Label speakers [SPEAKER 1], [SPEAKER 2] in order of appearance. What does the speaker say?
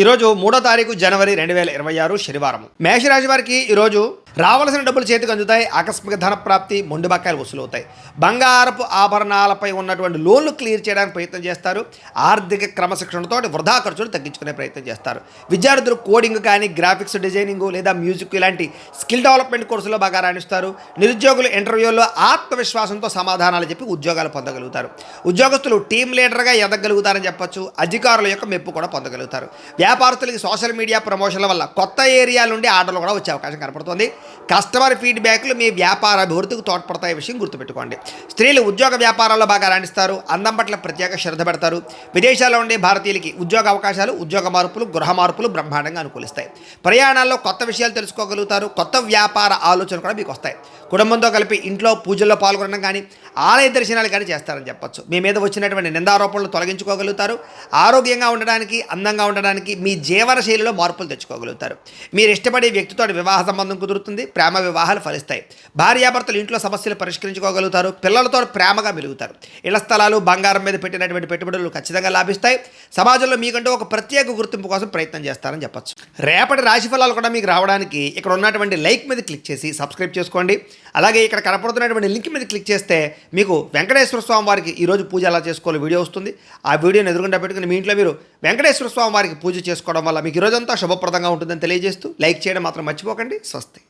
[SPEAKER 1] ఈరోజు 3వ తారీఖు జనవరి 2026 శనివారం. మేషరాశి వారికి ఈరోజు రావాల్సిన డబ్బులు చేతికి అందుతాయి. ఆకస్మిక ధన ప్రాప్తి, మొండి బకాయిలు వసూలవుతాయి. బంగారపు ఆభరణాలపై ఉన్నటువంటి లోన్లు క్లియర్ చేయడానికి ప్రయత్నం చేస్తారు. ఆర్థిక క్రమశిక్షణతో వృధా ఖర్చులు తగ్గించుకునే ప్రయత్నం చేస్తారు. విద్యార్థులు కోడింగ్ కానీ, గ్రాఫిక్స్ డిజైనింగ్ లేదా మ్యూజిక్ ఇలాంటి స్కిల్ డెవలప్మెంట్ కోర్సులో బాగా రాణిస్తారు. నిరుద్యోగులు ఇంటర్వ్యూల్లో ఆత్మవిశ్వాసంతో సమాధానాలు చెప్పి ఉద్యోగాలు పొందగలుగుతారు. ఉద్యోగస్తులు టీం లీడర్గా ఎదగలుగుతారని చెప్పొచ్చు. అధికారుల యొక్క మెప్పు కూడా పొందగలుగుతారు. వ్యాపారస్తులకి సోషల్ మీడియా ప్రమోషన్ల వల్ల కొత్త ఏరియాల నుండి ఆర్డర్లు కూడా వచ్చే అవకాశం కనపడుతుంది. కస్టమర్ ఫీడ్బ్యాక్లు మీ వ్యాపార అభివృద్ధికి తోడ్పడతాయి విషయం గుర్తుపెట్టుకోండి. స్త్రీలు ఉద్యోగ వ్యాపారాల్లో బాగా రాణిస్తారు. అందం పట్ల ప్రత్యేక శ్రద్ధ పెడతారు. విదేశాల్లో ఉండే భారతీయులకి ఉద్యోగ అవకాశాలు, ఉద్యోగ మార్పులు, గృహ మార్పులు బ్రహ్మాండంగా అనుకూలిస్తాయి. ప్రయాణాల్లో కొత్త విషయాలు తెలుసుకోగలుగుతారు. కొత్త వ్యాపార ఆలోచనలు కూడా మీకు వస్తాయి. కుటుంబంతో కలిపి ఇంట్లో పూజల్లో పాల్గొనడం కానీ, ఆలయ దర్శనాలు కానీ చేస్తారని చెప్పొచ్చు. మీ మీద వచ్చినటువంటి నిందారోపణలు తొలగించుకోగలుగుతారు. ఆరోగ్యంగా ఉండడానికి, అందంగా ఉండడానికి మీ జీవన శైలిలో మార్పులు తెచ్చుకోగలుగుతారు. మీరు ఇష్టపడే వ్యక్తితో వివాహ సంబంధం కుదురుతుంది. ప్రేమ వివాహాలు ఫలిస్తాయి. భార్యాభర్తలు ఇంట్లో సమస్యలు పరిష్కరించుకోగలుగుతారు. పిల్లలతో ప్రేమగా మెలుగుతారు. ఇళ్ల స్థలాలు, బంగారం మీద పెట్టినటువంటి పెట్టుబడులు ఖచ్చితంగా లాభిస్తాయి. సమాజంలో మీకంటూ ఒక ప్రత్యేక గుర్తింపు కోసం ప్రయత్నం చేస్తారని చెప్పొచ్చు. రేపటి రాశి ఫలాలు కూడా మీకు రావడానికి ఇక్కడ ఉన్నటువంటి లైక్ మీద క్లిక్ చేసి సబ్స్క్రైబ్ చేసుకోండి. అలాగే ఇక్కడ కనపడుతున్నటువంటి లింక్ మీద క్లిక్ చేస్తే మీకు వెంకటేశ్వర స్వామి వారికి ఈరోజు పూజ ఎలా చేసుకోవాలో వీడియో వస్తుంది. ఆ వీడియోని ఎదురుగుండా పెట్టుకుని మీ ఇంట్లో మీరు వెంకటేశ్వర స్వామి వారికి పూజ చేసుకోవడం వల్ల మీకు ఈరోజంతా శుభప్రదంగా ఉంటుందని తెలియజేస్తూ లైక్ చేయడం మాత్రం మర్చిపోకండి. స్వస్తి.